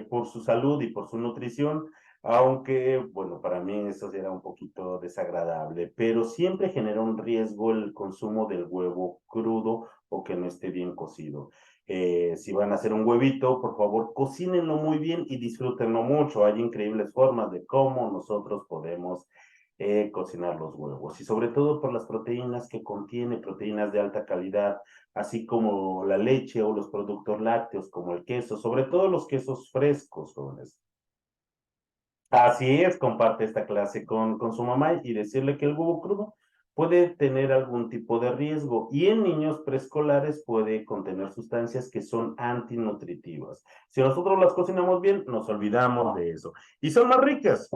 por su salud y por su nutrición. Aunque, bueno, para mí eso era un poquito desagradable, pero siempre genera un riesgo el consumo del huevo crudo o que no esté bien cocido. Si van a hacer un huevito, por favor, cocínenlo muy bien y disfrútenlo mucho. Hay increíbles formas de cómo nosotros podemos cocinar los huevos y sobre todo por las proteínas que contiene, proteínas de alta calidad, así como la leche o los productos lácteos como el queso, sobre todo los quesos frescos, jóvenes. Así es, comparte esta clase con su mamá y decirle que el huevo crudo puede tener algún tipo de riesgo y en niños preescolares puede contener sustancias que son antinutritivas. Si nosotros las cocinamos bien, nos olvidamos de eso. Y son más ricas.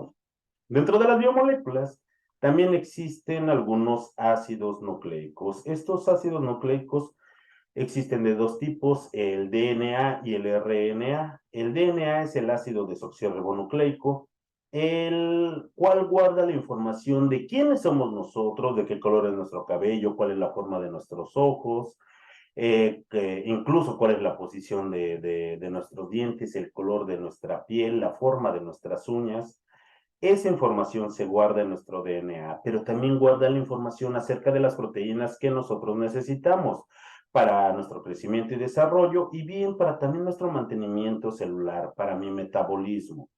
Dentro de las biomoléculas también existen algunos ácidos nucleicos. Estos ácidos nucleicos existen de dos tipos, el DNA y el RNA. El DNA es el ácido desoxirribonucleico, el cual guarda la información de quiénes somos nosotros, de qué color es nuestro cabello, cuál es la forma de nuestros ojos, incluso cuál es la posición de nuestros dientes, el color de nuestra piel, la forma de nuestras uñas. Esa información se guarda en nuestro DNA, pero también guarda la información acerca de las proteínas que nosotros necesitamos para nuestro crecimiento y desarrollo y bien para también nuestro mantenimiento celular, para mi metabolismo.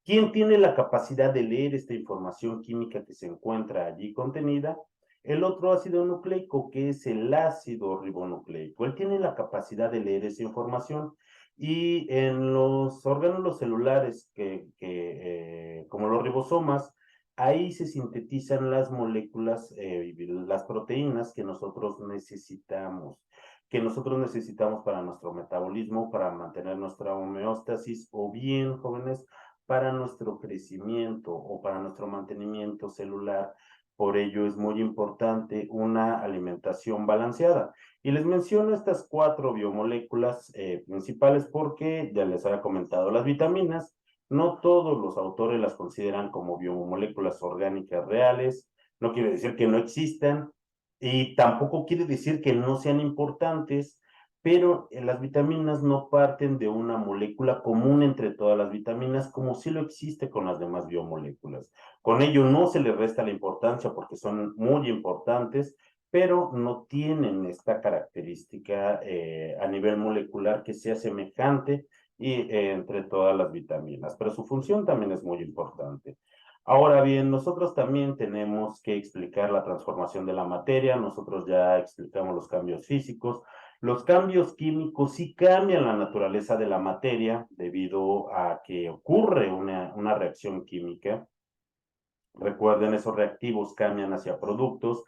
¿Quién tiene la capacidad de leer esta información química que se encuentra allí contenida? El otro ácido nucleico, que es el ácido ribonucleico. Él tiene la capacidad de leer esa información y en los órganos celulares, como los ribosomas, ahí se sintetizan las moléculas, las proteínas que nosotros necesitamos para nuestro metabolismo, para mantener nuestra homeostasis, o bien, jóvenes, para nuestro crecimiento o para nuestro mantenimiento celular. Por ello es muy importante una alimentación balanceada. Y les menciono estas 4 biomoléculas principales porque ya les había comentado las vitaminas. No todos los autores las consideran como biomoléculas orgánicas reales. no quiere decir que no existan, y tampoco quiere decir que no sean importantes, pero las vitaminas no parten de una molécula común entre todas las vitaminas, como sí lo existe con las demás biomoléculas. Con ello no se les resta la importancia porque son muy importantes, pero no tienen esta característica a nivel molecular que sea semejante entre todas las vitaminas, pero su función también es muy importante. Ahora bien, nosotros también tenemos que explicar la transformación de la materia, nosotros ya explicamos los cambios físicos, los cambios químicos sí cambian la naturaleza de la materia debido a que ocurre una reacción química. Recuerden, esos reactivos cambian hacia productos.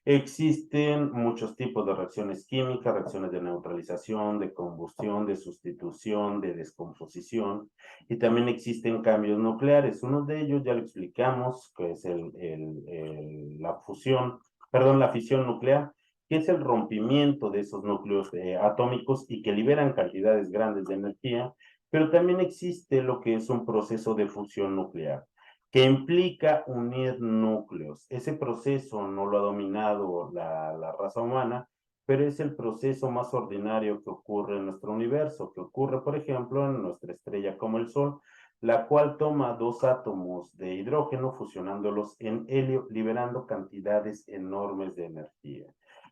Existen muchos tipos de reacciones químicas, reacciones de neutralización, de combustión, de sustitución, de descomposición, y también existen cambios nucleares. Uno de ellos ya lo explicamos, que es la fusión, perdón, la fisión nuclear, que es el rompimiento de esos núcleos atómicos y que liberan cantidades grandes de energía, pero también existe lo que es un proceso de fusión nuclear que implica unir núcleos. Ese proceso no lo ha dominado la raza humana, pero es el proceso más ordinario que ocurre en nuestro universo, que ocurre, por ejemplo, en nuestra estrella como el Sol, la cual toma dos átomos de hidrógeno fusionándolos en helio, liberando cantidades enormes de energía.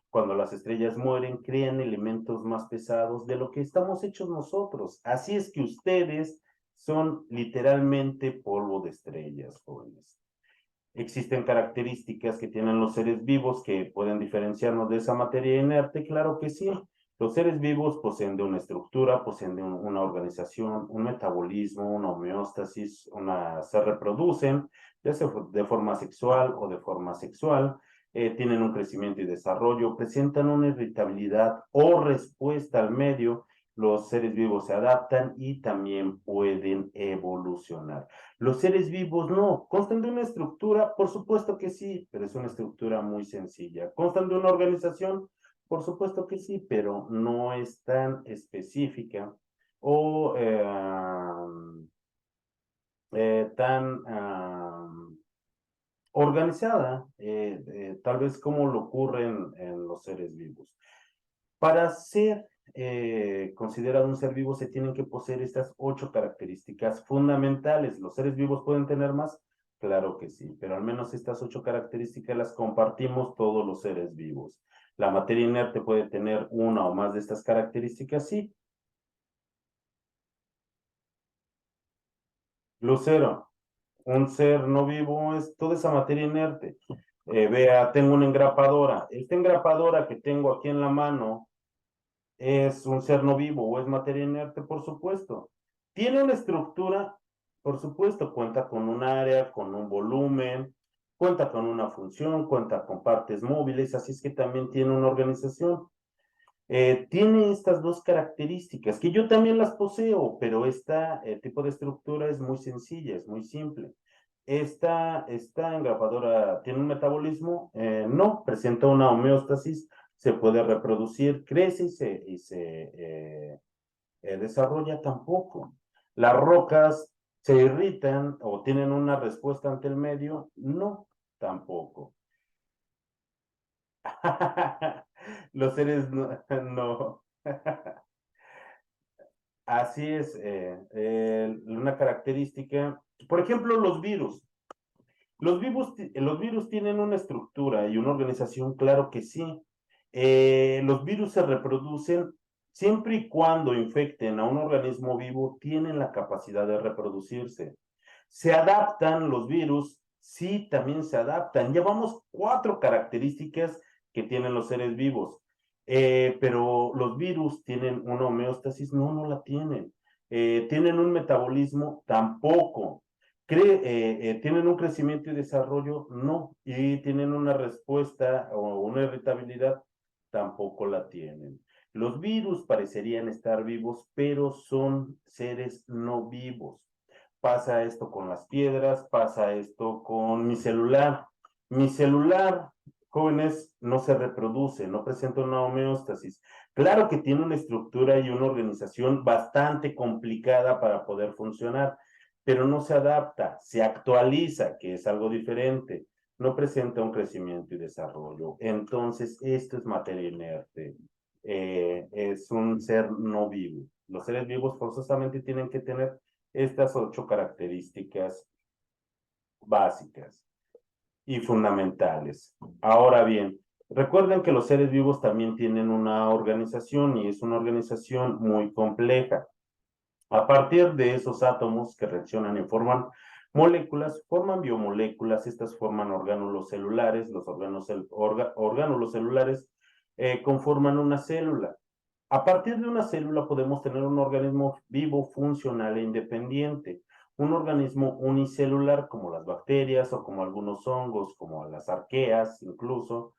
Cuando las estrellas mueren, crean elementos más pesados de lo que estamos hechos nosotros. Así es que ustedes son literalmente polvo de estrellas, jóvenes. ¿Existen características que tienen los seres vivos que pueden diferenciarnos de esa materia inerte? Claro que sí. Los seres vivos poseen de una estructura, poseen de una organización, un metabolismo, una homeostasis, se reproducen, ya sea de forma sexual o de forma sexual, tienen un crecimiento y desarrollo, presentan una irritabilidad o respuesta al medio, los seres vivos se adaptan y también pueden evolucionar. Los seres vivos no. ¿Constan de una estructura? Por supuesto que sí, pero es una estructura muy sencilla. ¿Constan de una organización? Por supuesto que sí, pero no es tan específica o tan organizada, tal vez como lo ocurre en los seres vivos. Para ser considerado un ser vivo se tienen que poseer estas 8 características fundamentales. ¿Los seres vivos pueden tener más? Claro que sí, pero al menos estas 8 características las compartimos todos los seres vivos. ¿La materia inerte puede tener una o más de estas características? Sí. Lucero, un ser no vivo es toda esa materia inerte. Vea, tengo una engrapadora. Esta engrapadora que tengo aquí en la mano ¿es un ser no vivo o es materia inerte? Por supuesto. ¿Tiene una estructura? Por supuesto, cuenta con un área, con un volumen, cuenta con una función, cuenta con partes móviles, así es que también tiene una organización. Tiene estas dos características, que yo también las poseo, pero este tipo de estructura es muy sencilla, es muy simple. Esta engrapadora tiene un metabolismo, no, presenta una homeostasis, se puede reproducir, crece y se desarrolla tampoco. Las rocas se irritan o tienen una respuesta ante el medio, no, tampoco. Los seres no. Así es, una característica, por ejemplo, los virus. Los virus tienen una estructura y una organización, claro que sí. Los virus se reproducen siempre y cuando infecten a un organismo vivo, tienen la capacidad de reproducirse. ¿Se adaptan los virus? Sí, también se adaptan. Llevamos 4 características que tienen los seres vivos. Pero los virus tienen una homeostasis, no, no la tienen. ¿Tienen un metabolismo? Tampoco. ¿Tienen un crecimiento y desarrollo? No. ¿Y tienen una respuesta o una irritabilidad? Tampoco la tienen. Los virus parecerían estar vivos, pero son seres no vivos. Pasa esto con las piedras, pasa esto con mi celular. Mi celular, jóvenes, no se reproduce, no presenta una homeostasis. Claro que tiene una estructura y una organización bastante complicada para poder funcionar, pero no se adapta, se actualiza, que es algo diferente. no presenta un crecimiento y desarrollo. Entonces, esto es materia inerte. Es un ser no vivo. Los seres vivos forzosamente tienen que tener estas 8 características básicas y fundamentales. Ahora bien, recuerden que los seres vivos también tienen una organización y es una organización muy compleja. A partir de esos átomos que reaccionan y forman moléculas, forman biomoléculas, estas forman orgánulos celulares, los orgánulos celulares conforman una célula. A partir de una célula podemos tener un organismo vivo, funcional e independiente, un organismo unicelular como las bacterias o como algunos hongos, como las arqueas incluso,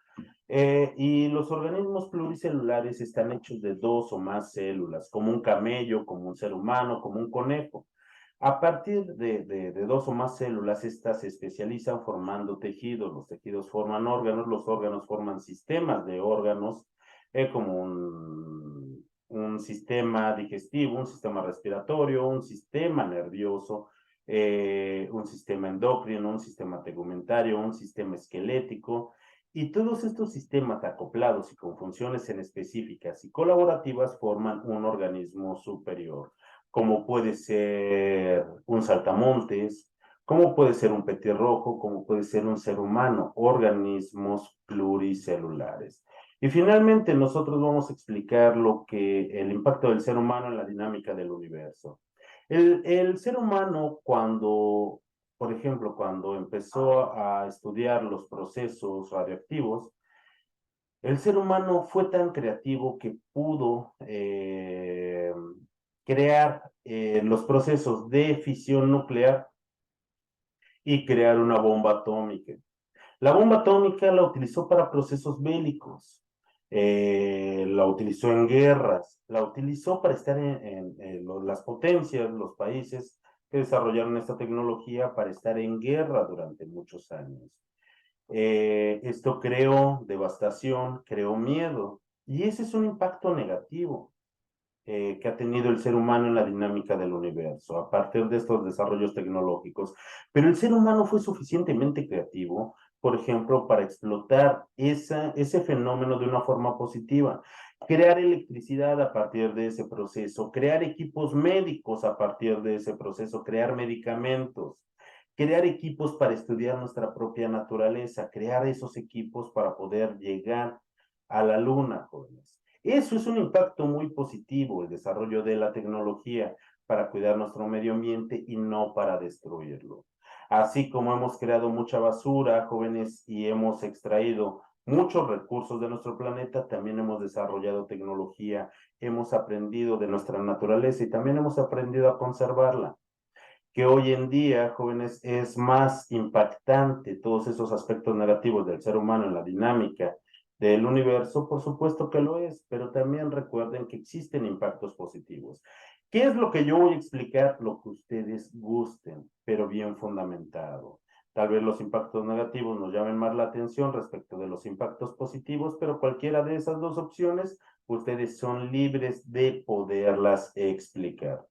y los organismos pluricelulares están hechos de 2 o más células, como un camello, como un ser humano, como un conejo. A partir de 2 o más células, estas se especializan formando tejidos. Los tejidos forman órganos, los órganos forman sistemas de órganos, como un sistema digestivo, un sistema respiratorio, un sistema nervioso, un sistema endocrino, un sistema tegumentario, un sistema esquelético. Y todos estos sistemas acoplados y con funciones en específicas y colaborativas forman un organismo superior, como puede ser un saltamontes, como puede ser un petirrojo, como puede ser un ser humano, organismos pluricelulares. Y finalmente nosotros vamos a explicar el impacto del ser humano en la dinámica del universo. El ser humano por ejemplo, cuando empezó a estudiar los procesos radioactivos, el ser humano fue tan creativo que pudo crear los procesos de fisión nuclear y crear una bomba atómica. La bomba atómica la utilizó para procesos bélicos, la utilizó en guerras, la utilizó para estar las potencias, los países que desarrollaron esta tecnología para estar en guerra durante muchos años. Esto creó devastación, creó miedo, y ese es un impacto negativo que ha tenido el ser humano en la dinámica del universo a partir de estos desarrollos tecnológicos. Pero el ser humano fue suficientemente creativo, por ejemplo, para explotar ese fenómeno de una forma positiva, crear electricidad a partir de ese proceso, crear equipos médicos a partir de ese proceso, crear medicamentos, crear equipos para estudiar nuestra propia naturaleza, crear esos equipos para poder llegar a la luna, jóvenes. Eso es un impacto muy positivo, el desarrollo de la tecnología para cuidar nuestro medio ambiente y no para destruirlo. Así como hemos creado mucha basura, jóvenes, y hemos extraído muchos recursos de nuestro planeta, también hemos desarrollado tecnología, hemos aprendido de nuestra naturaleza y también hemos aprendido a conservarla. Que hoy en día, jóvenes, es más impactante todos esos aspectos negativos del ser humano en la dinámica del universo, por supuesto que lo es, pero también recuerden que existen impactos positivos. ¿Qué es lo que yo voy a explicar? Lo que ustedes gusten, pero bien fundamentado. Tal vez los impactos negativos nos llamen más la atención respecto de los impactos positivos, pero cualquiera de esas dos opciones, ustedes son libres de poderlas explicar.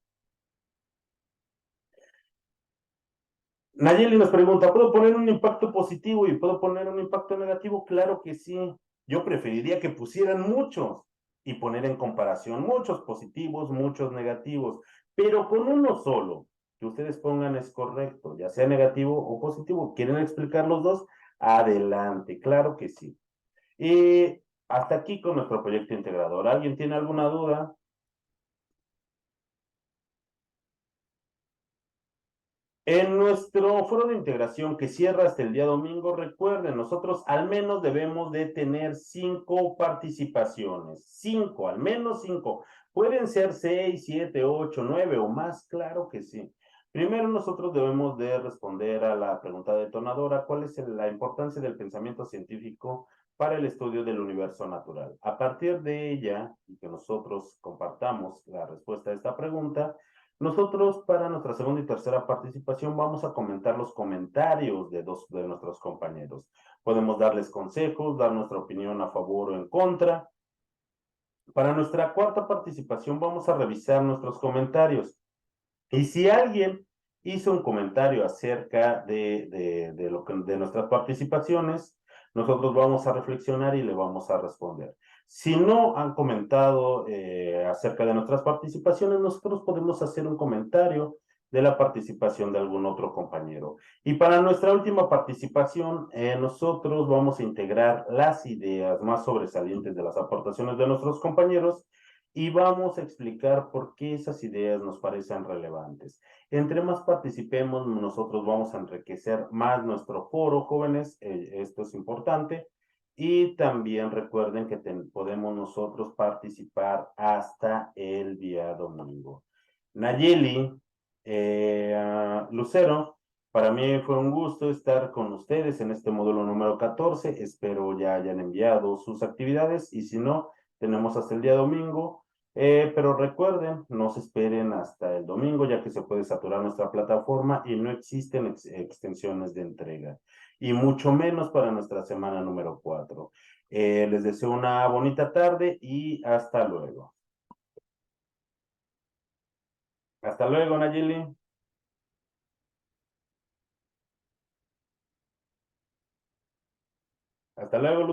Nayeli nos pregunta, ¿puedo poner un impacto positivo y puedo poner un impacto negativo? Claro que sí. Yo preferiría que pusieran muchos y poner en comparación muchos positivos, muchos negativos, pero con uno solo que ustedes pongan es correcto, ya sea negativo o positivo. ¿Quieren explicar los dos? Adelante, claro que sí. Y hasta aquí con nuestro proyecto integrador. ¿Alguien tiene alguna duda? En nuestro foro de integración que cierra hasta el día domingo, recuerden, nosotros al menos debemos de tener 5 participaciones. 5, al menos 5. Pueden ser 6, 7, 8, 9 o más, claro que sí. Primero nosotros debemos de responder a la pregunta detonadora, ¿cuál es la importancia del pensamiento científico para el estudio del universo natural? A partir de ella, y que nosotros compartamos la respuesta a esta pregunta, nosotros para nuestra segunda y tercera participación vamos a comentar los comentarios de dos de nuestros compañeros. Podemos darles consejos, dar nuestra opinión a favor o en contra. Para nuestra cuarta participación vamos a revisar nuestros comentarios. Y si alguien hizo un comentario acerca de nuestras participaciones. Nosotros vamos a reflexionar y le vamos a responder. Si no han comentado acerca de nuestras participaciones, nosotros podemos hacer un comentario de la participación de algún otro compañero. Y para nuestra última participación, nosotros vamos a integrar las ideas más sobresalientes de las aportaciones de nuestros compañeros y vamos a explicar por qué esas ideas nos parecen relevantes. Entre más participemos, nosotros vamos a enriquecer más nuestro foro, jóvenes, esto es importante. Y también recuerden que podemos nosotros participar hasta el día domingo. Nayeli, Lucero, para mí fue un gusto estar con ustedes en este módulo número 14. Espero ya hayan enviado sus actividades y si no, tenemos hasta el día domingo. Pero recuerden, no se esperen hasta el domingo, ya que se puede saturar nuestra plataforma y no existen extensiones de entrega, y mucho menos para nuestra semana número 4. Les deseo una bonita tarde y hasta luego. Hasta luego, Nayeli. Hasta luego, Lucero.